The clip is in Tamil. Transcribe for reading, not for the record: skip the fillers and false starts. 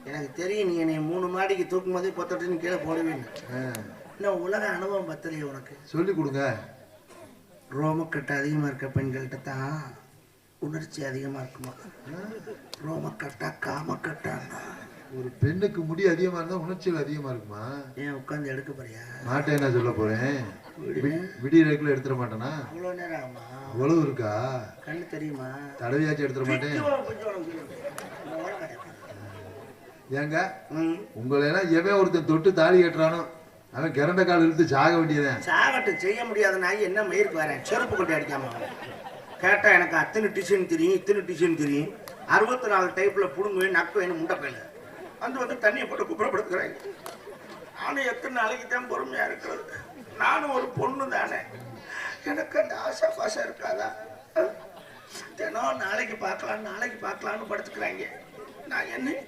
எனக்கு தெரியும், நீ என்னை 3 மாடிக்கு தூக்கும் போதே பொத்தட்டுன்னு கீழே போடுவேன். இன்னும் உலக அனுபவம் பத்தலையே உனக்கு. சொல்லி கொடுங்க. ரோமக்கட்டு அதிகமாக இருக்க பெண்கள்கிட்ட தான் உணர்ச்சி அதிகமாக இருக்குமா? ரோமக்கட்டா காமக்கட்டான்னா? ஒரு பெண்ணுக்கு முடி அதிகமா இருந்தா உணர்ச்சிகள் அதிகமா இருக்குமா? ஏன் உட்காந்து எடுக்க போறியா? மாட்டேன். என்ன சொல்ல போறேன்? விடியறதுக்குள்ள எடுத்துட மாட்டேனா? அவ்வளோ நேரம் ஆகுமா? அவ்வளவு இருக்கா? கண்ணு தெரியுமா? தடவையாச்சும் எடுத்துட மாட்டேன். ஏங்க உங்களை எல்லாம் எவன் ஒருத்தன் தொட்டு தாலி கட்டுறானோ அவன் கிறண்ட கால் இழுத்து சாக வேண்டியதான். சாகட்டு செய்ய முடியாத நாய் என்ன மயிருக்கு வரேன் செருப்பு கொண்டு அடிக்காம கேட்டா எனக்கு அத்தனை டிசைன் தெரியும், இத்தனை டிசைன் தெரியும், 64 டைப்ல புடுங்குவேன், நக்குவேன், முட்டைப்பையில வந்து தண்ணியை போட்டு குப்புறப்படுத்துக்கிறாங்க. நானும் எத்தனை நாளைக்கு தான் பொறுமையா இருக்கிறது? நானும் ஒரு பொண்ணு தானே, எனக்கு அந்த ஆசை பாசம் இருக்காதா? தினம் நாளைக்கு பார்க்கலான்னு படுத்துக்கிறாங்க. நான் என்னைக்கு